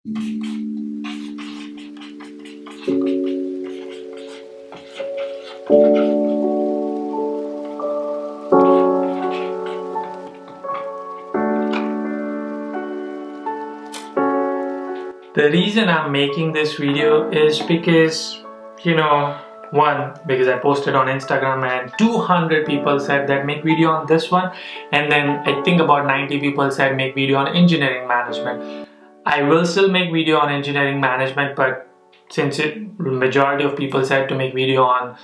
The reason I'm making this video is because, one, because I posted on Instagram and 200 people said that make video on this one, and then I think about 90 people said make video on engineering management. I will still make video on engineering management, but since majority of people said to make video on,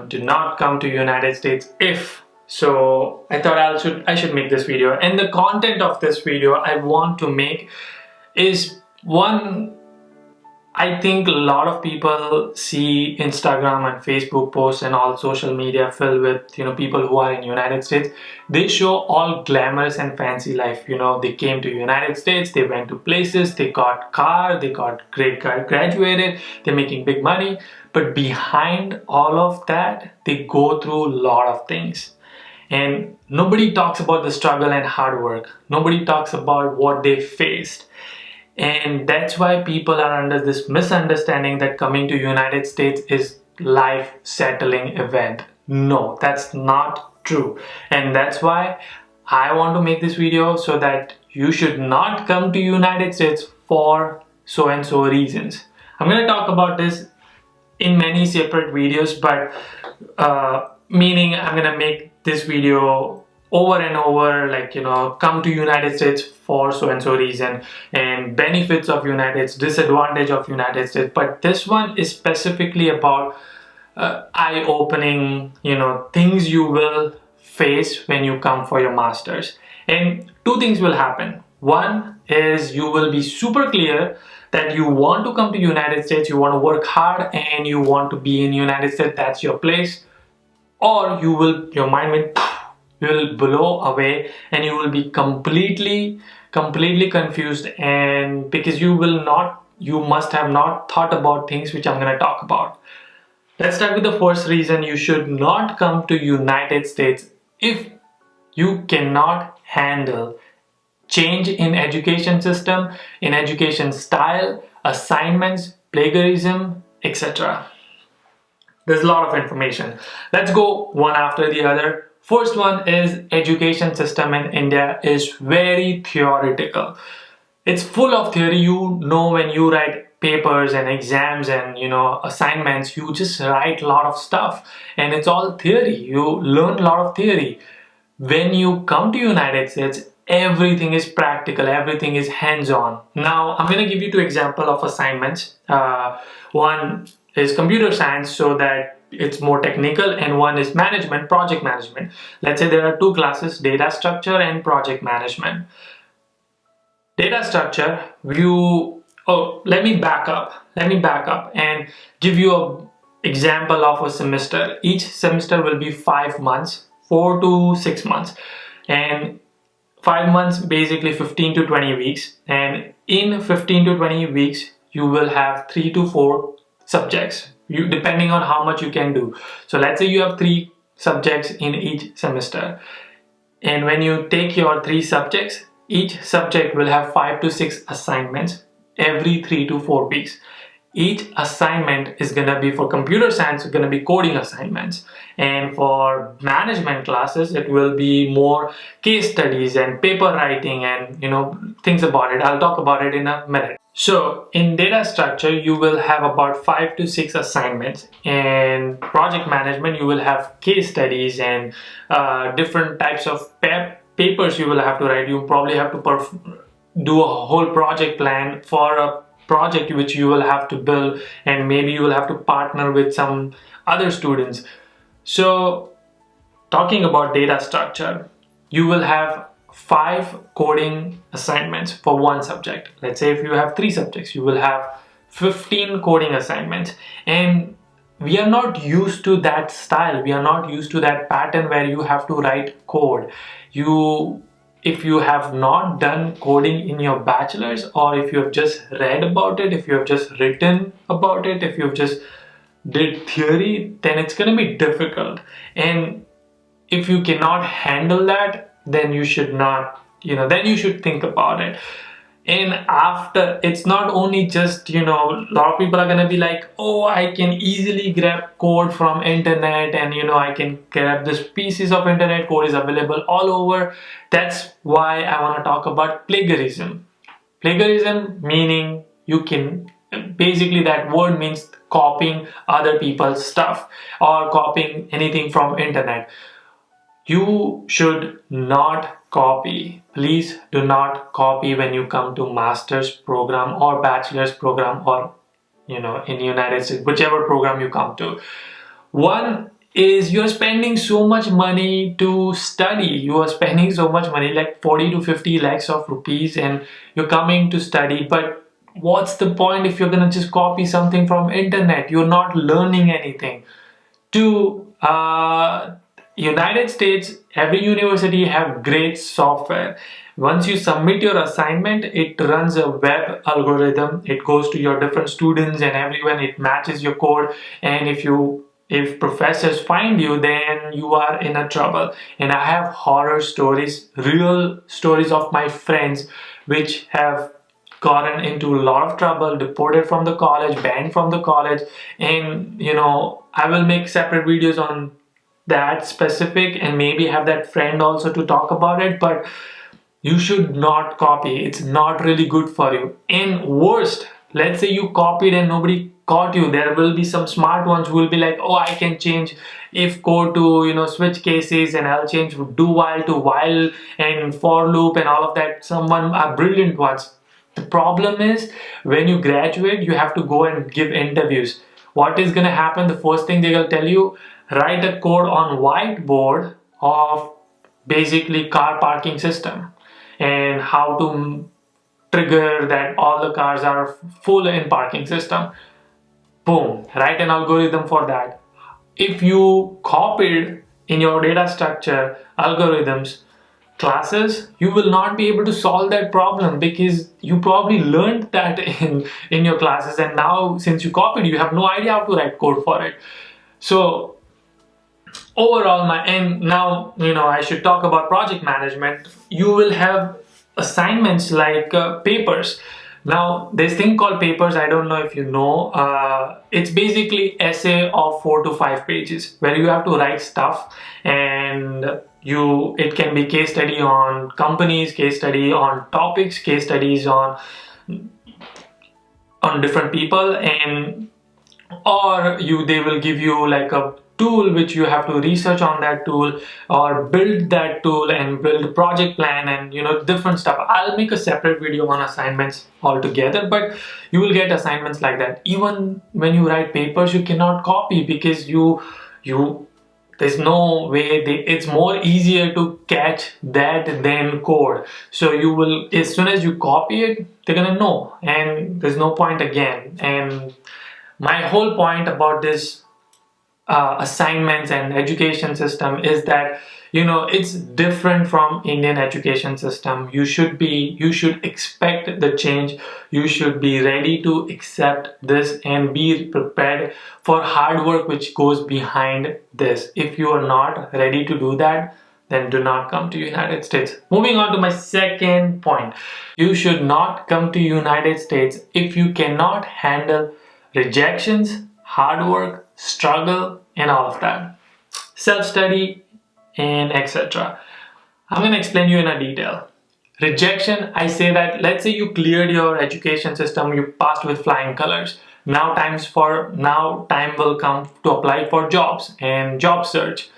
do not come to United States if. So I thought I should make this video, and the content of this video I want to make is one. I think a lot of people see Instagram and Facebook posts and all social media filled with people who are in United States. They show all glamorous and fancy life. They came to United States, they went to places, they got car, they got great graduated, they're making big money. But behind all of that, they go through a lot of things. And nobody talks about the struggle and hard work. Nobody talks about what they faced. And that's why people are under this misunderstanding that coming to United States is life settling event. No, that's not true. And that's why I want to make this video, so that you should not come to United States for so and so reasons. I'm going to talk about this in many separate videos, but meaning I'm going to make this video over and over, like come to United States for so and so reason, and benefits of United States, disadvantage of United States. But this one is specifically about eye-opening things you will face when you come for your masters. And two things will happen. One is you will be super clear that you want to come to United States, you want to work hard, and you want to be in United States, that's your place. Or your mind will blow away and you will be completely confused, and because you must have not thought about things which I'm going to talk about. Let's start with the first reason you should not come to United States: if you cannot handle change in education system, in education style, assignments, plagiarism, etc. There's a lot of information. Let's go one after the other. First one is education system in India is very theoretical. It's full of theory. When you write papers and exams and assignments, you just write a lot of stuff and it's all theory. You learn a lot of theory. When you come to United States, everything is practical, everything is hands-on. Now I'm going to give you two examples of assignments. One is computer science, so that it's more technical, and one is project management. Let's say there are two classes, data structure and project management. Data structure, let me back up and give you an example of a semester. Each semester will be 5 months, 4 to 6 months, and 5 months basically 15 to 20 weeks, and in 15 to 20 weeks you will have 3 to 4 subjects, depending on how much you can do. So let's say you have 3 subjects in each semester, and when you take your 3 subjects, each subject will have 5 to 6 assignments every 3 to 4 weeks. Each assignment is going to be, for computer science, it's going to be coding assignments, and for management classes it will be more case studies and paper writing and things about it. I'll talk about it in a minute. So in data structure you will have about 5 to 6 assignments, and project management you will have case studies and different types of papers you will have to write. You probably have to do a whole project plan for a project which you will have to build, and maybe you will have to partner with some other students. So talking about data structure, you will have 5 coding assignments for one subject. Let's say if you have 3 subjects, you will have 15 coding assignments, and we are not used to that style. We are not used to that pattern where you have to write code. If you have not done coding in your bachelor's, or if you have just read about it, if you have just written about it, if you have just did theory, then it's going to be difficult. And if you cannot handle that, then you should not, then you should think about it. And after, it's not only just, a lot of people are gonna be like, oh, I can easily grab code from internet, and I can grab this pieces of internet code is available all over. That's why I want to talk about plagiarism. Plagiarism meaning you can, basically that word means copying other people's stuff or copying anything from internet. You should not copy. Please do not copy when you come to master's program or bachelor's program, or in the United States, whichever program you come to. One is you're spending so much money to study. You are spending so much money, like 40 to 50 lakhs of rupees, and you're coming to study. But what's the point if you're gonna just copy something from internet? You're not learning anything. Two, United States, every university have great software. Once you submit your assignment, it runs a web algorithm. It goes to your different students and everyone. It matches your code, and if professors find you, then you are in a trouble. And I have horror stories, real stories of my friends which have gotten into a lot of trouble, deported from the college, banned from the college. And I will make separate videos on that specific, and maybe have that friend also to talk about it. But you should not copy. It's not really good for you. And worst, let's say you copied and nobody caught you. There will be some smart ones who will be like, oh, I can change if code to switch cases, and I'll change do while to while and for loop and all of that. Someone are brilliant ones. The problem is, when you graduate, you have to go and give interviews. What is going to happen? The first thing they will tell you, write a code on whiteboard of basically car parking system and how to trigger that all the cars are full in parking system. Boom, write an algorithm for that. If you copied in your data structure algorithms classes, you will not be able to solve that problem, because you probably learned that in your classes, and now since you copied, you have no idea how to write code for it. So overall, now I should talk about project management. You will have assignments like papers. Now this thing called papers, I don't know if you know, it's basically essay of 4 to 5 pages where you have to write stuff, and it can be case study on companies, case study on topics, case studies on different people, and they will give you like a tool which you have to research on that tool, or build that tool and build a project plan, and different stuff. I'll make a separate video on assignments altogether, but you will get assignments like that. Even when you write papers, you cannot copy, because there's no way. It's more easier to catch that than code. So as soon as you copy it, they're gonna know, and there's no point again. And my whole point about this assignments and education system is that it's different from Indian education system. You should expect the change. You should be ready to accept this and be prepared for hard work which goes behind this. If you are not ready to do that, then do not come to United States. Moving on to my second point. You should not come to United States if you cannot handle rejections, hard work, struggle, and all of that. Self-study and etc. I'm going to explain you in a detail. Rejection, I say that, let's say you cleared your education system, you passed with flying colors. Now time will come to apply for jobs and job search.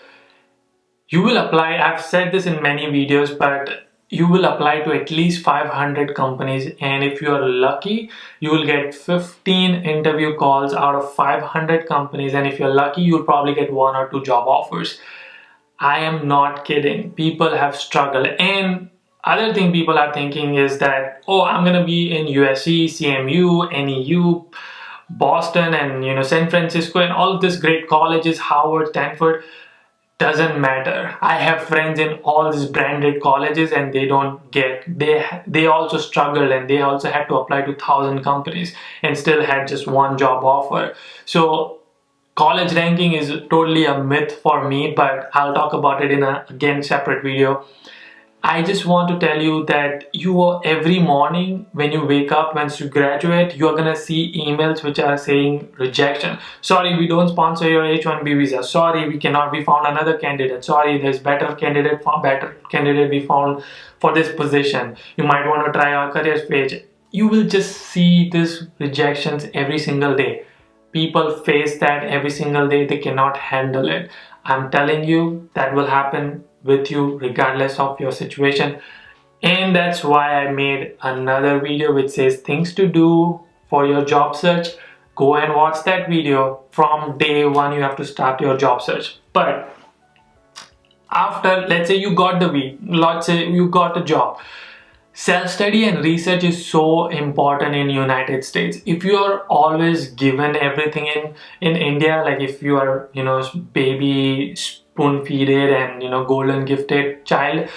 You will apply, I've said this in many videos, but you will apply to at least 500 companies, and if you are lucky, you will get 15 interview calls out of 500 companies, and if you're lucky, you'll probably get 1 or 2 job offers. I am not kidding. People have struggled. And other thing people are thinking is that, oh, I'm gonna be in USC, CMU, NEU, Boston, and San Francisco, and all of these great colleges, Harvard, Stanford. Doesn't matter. I have friends in all these branded colleges, and they also struggled, and they also had to apply to 1,000 companies and still had just 1 job offer. So college ranking is totally a myth for me, but I'll talk about it in a separate video. I just want to tell you that you are, every morning when you wake up, once you graduate, you're gonna see emails which are saying rejection. Sorry, we don't sponsor your H-1B visa. Sorry, we cannot. We found another candidate. Sorry, there's better candidate we found for this position. You might want to try our careers page. You will just see these rejections every single day. People face that every single day. They cannot handle it. I'm telling you that will happen with you regardless of your situation. And that's why I made another video which says things to do for your job search. Go and watch that video. From day one you have to start your job search. But after, let's say you got a job, self-study and research is so important in United States. If you are always given everything in India, like if you are, baby spoon-feeded and, golden gifted child,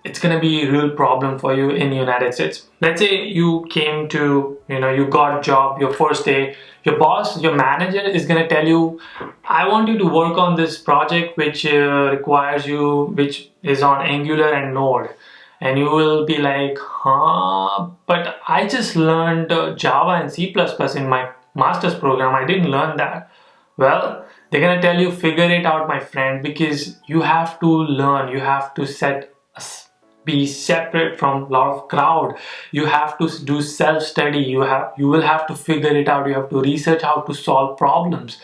it's gonna be a real problem for you in United States. Let's say you came to, you got job, your first day, your boss, your manager is gonna tell you, I want you to work on this project which requires you, which is on Angular and Node. And you will be like, but I just learned Java and C++ in my master's program. I didn't learn that. Well, they're gonna tell you, figure it out, my friend, because you have to learn. You have to be separate from a lot of crowd. You have to do self-study. You will have to figure it out. You have to research how to solve problems.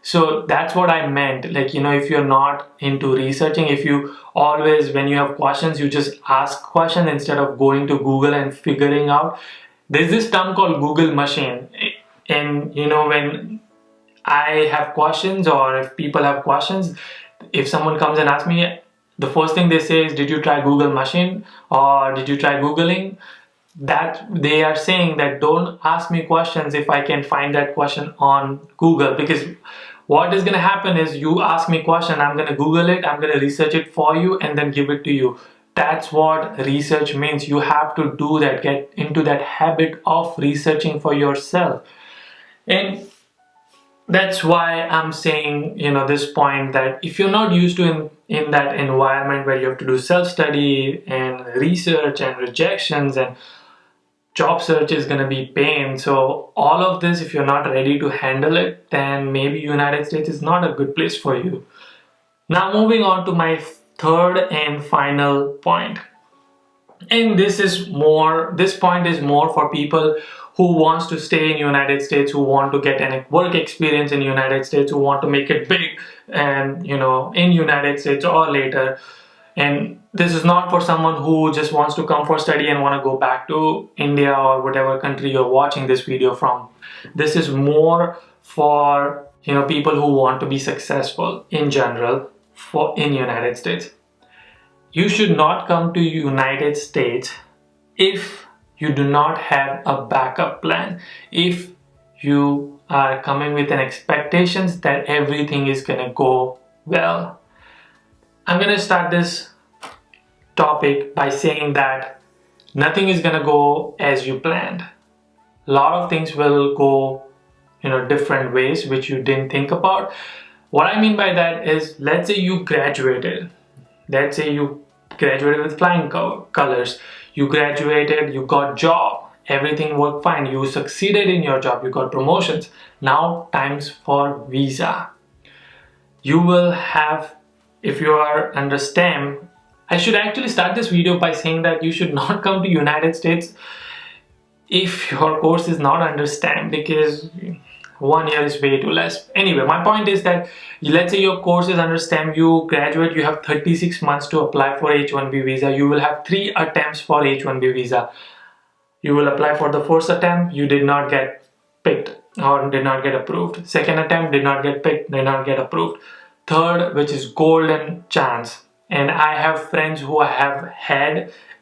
So that's what I meant. Like, if you're not into researching, if you always, when you have questions, you just ask questions instead of going to Google and figuring out. There's this term called Google machine. And, when I have questions, or if people have questions, if someone comes and asks me, the first thing they say is, did you try Google machine, or did you try Googling? That they are saying that don't ask me questions if I can find that question on Google, because what is going to happen is you ask me question, I'm going to Google it, I'm going to research it for you and then give it to you. That's what research means. You have to do that, get into that habit of researching for yourself. And that's why I'm saying, this point, that if you're not used to in that environment where you have to do self-study and research and rejections, and job search is going to be pain. So all of this, if you're not ready to handle it, then maybe United States is not a good place for you. Now moving on to my third and final point. And this point is more for people who wants to stay in United States, who want to get a work experience in United States, who want to make it big and, in United States or later. And this is not for someone who just wants to come for study and want to go back to India or whatever country you're watching this video from. This is more for, people who want to be successful in general in United States. You should not come to United States if you do not have a backup plan. If you are coming with an expectations that everything is going to go well. I'm going to start this topic by saying that nothing is going to go as you planned. A lot of things will go, different ways which you didn't think about. What I mean by that is, let's say you graduated. Let's say you graduated with flying colors. You graduated, you got job. Everything worked fine. You succeeded in your job. You got promotions. Now time's for visa. You will have, if you are under STEM, I should actually start this video by saying that you should not come to United States if your course is not under STEM, because 1 year is way too less. Anyway, my point is that let's say your course is under STEM, you graduate, you have 36 months to apply for H-1B visa. You will have 3 attempts for H-1B visa. You will apply for the first attempt, you did not get picked or did not get approved. Second attempt, did not get picked, did not get approved. Third, which is golden chance. And I have friends who have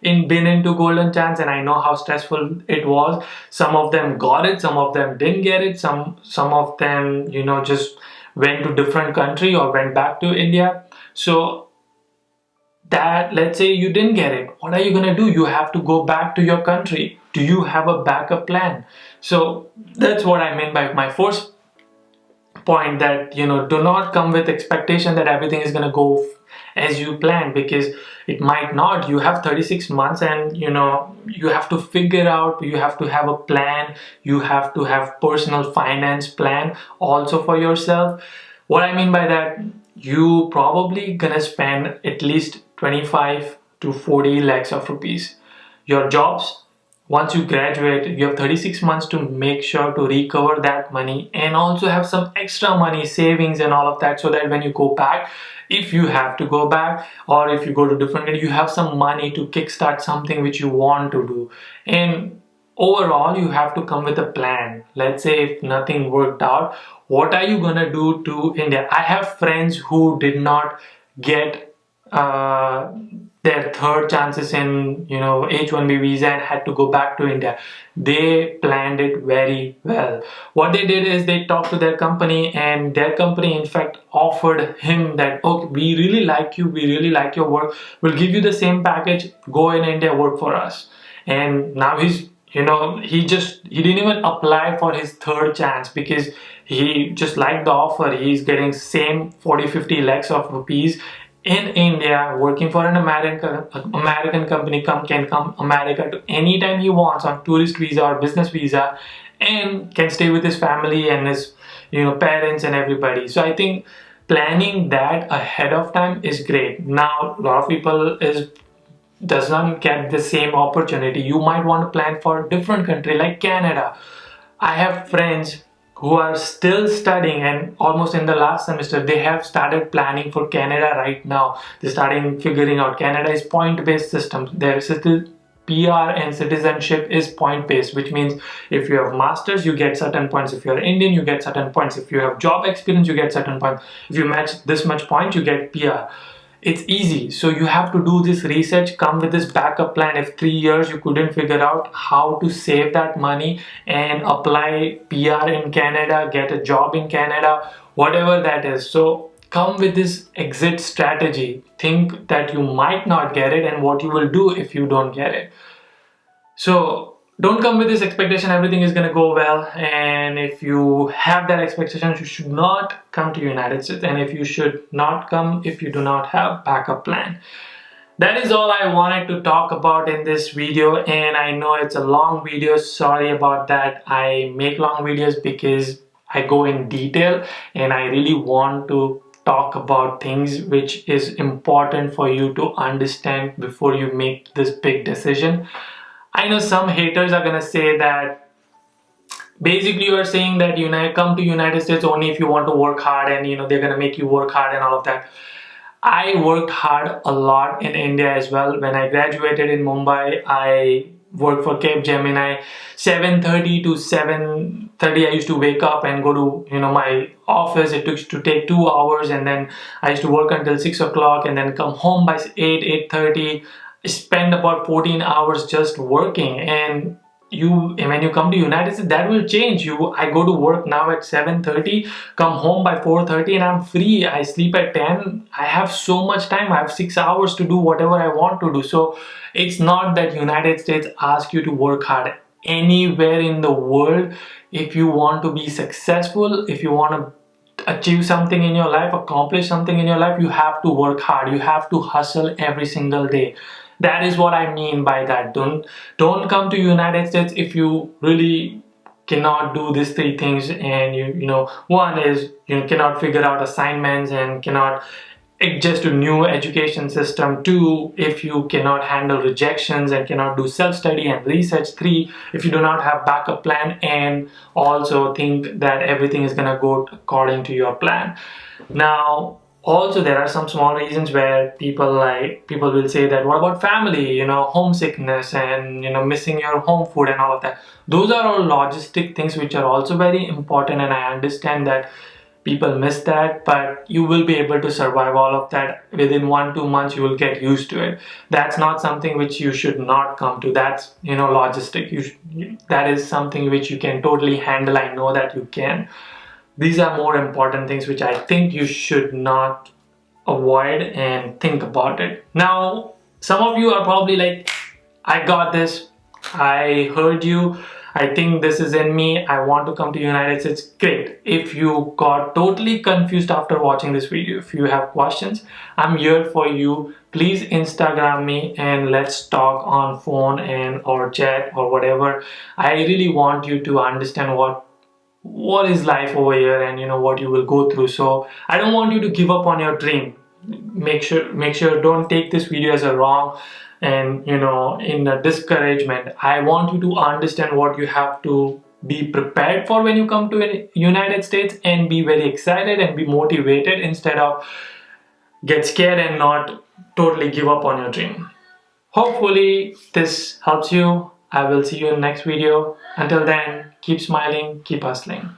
been into golden chance, and I know how stressful it was. Some of them got it, some of them didn't get it, some of them, just went to different country or went back to India. So that, let's say you didn't get it, what are you gonna do? You have to go back to your country. Do you have a backup plan? So that's what I mean by my first point that, do not come with expectation that everything is going to go as you plan, because it might not. You have 36 months, and you have to figure out, you have to have a plan, you have to have personal finance plan also for yourself. What I mean by that, you probably gonna spend at least 25 to 40 lakhs of rupees. Your jobs, once you graduate, you have 36 months to make sure to recover that money, and also have some extra money, savings and all of that, so that when you go back, if you have to go back, or if you go to different country, you have some money to kickstart something which you want to do. And overall, you have to come with a plan. Let's say if nothing worked out, what are you gonna do to India? I have friends who did not get their third chances in H1B visa and had to go back to India. They planned it very well. What they did is they talked to their company, and their company in fact offered him that, okay, we really like you, we really like your work, we'll give you the same package, go in India, work for us. And now he didn't even apply for his third chance, because he just liked the offer. He's getting same 40-50 lakhs of rupees in India, working for an American company, can come America to anytime he wants on tourist visa or business visa, and can stay with his family and his parents and everybody. So I think planning that ahead of time is great. Now a lot of people does not get the same opportunity. You might want to plan for a different country like Canada. I have friends who are still studying, and almost in the last semester they have started planning for Canada right now. They're starting figuring out. Canada is point-based system. Their PR and citizenship is point-based, which means if you have masters, you get certain points. If you're Indian, you get certain points. If you have job experience, you get certain points. If you match this much point, you get PR. It's easy. So you have to do this research, come with this backup plan. If 3 years you couldn't figure out how to save that money and apply PR in Canada, get a job in Canada, whatever that is. So come with this exit strategy. Think that you might not get it and what you will do if you don't get it. So don't come with this expectation everything is going to go well, and if you have that expectation, you should not come to United States, and if you should not come if you do not have backup plan. That is all I wanted to talk about in this video, and I know it's a long video. Sorry about that. I make long videos because I go in detail and I really want to talk about things which is important for you to understand before you make this big decision. I know some haters are gonna say that basically you are saying that you come to United States only if you want to work hard, and they're gonna make you work hard and all of that. I worked hard a lot in India as well. When I graduated in Mumbai, I worked for Capgemini. 7:30 to 7:30 I used to wake up and go to my office. It took to take 2 hours, and then I used to work until 6 o'clock and then come home by 8:30. Spend about 14 hours just working. And when you come to United States, that will change. I go to work now at 7:30, come home by 4:30, and I'm free. I sleep at 10. I have so much time. I have 6 hours to do whatever I want to do. So it's not that United States asks you to work hard. Anywhere in the world, if you want to be successful, if you want to achieve something in your life, accomplish something in your life, you have to work hard. You have to hustle every single day. That is what I mean by that. Don't come to United States if you really cannot do these three things, and one is cannot figure out assignments and cannot adjust to new education system. 2, if you cannot handle rejections and cannot do self-study and research. 3, if you do not have backup plan and also think that everything is gonna go according to your plan. Now also there are some small reasons where people will say that, what about family, homesickness and missing your home food and all of that. Those are all logistic things which are also very important, and I understand that people miss that, but you will be able to survive all of that. Within 1-2 months you will get used to it. That's not something which you should not come to. That's logistic. That is something which you can totally handle. I know that you can. These are more important things which I think you should not avoid and think about it. Now some of you are probably like, I got this, I heard you, I think this is in me, I want to come to United States, great. If you got totally confused after watching this video, if you have questions, I'm here for you. Please Instagram me and let's talk on phone and or chat or whatever. I really want you to understand what is life over here, and what you will go through. So I don't want you to give up on your dream. Make sure don't take this video as a wrong and in a discouragement. I want you to understand what you have to be prepared for when you come to the United States, and be very excited and be motivated instead of get scared and not totally give up on your dream. Hopefully this helps you. I will see you in the next video. Until then, keep smiling, keep hustling.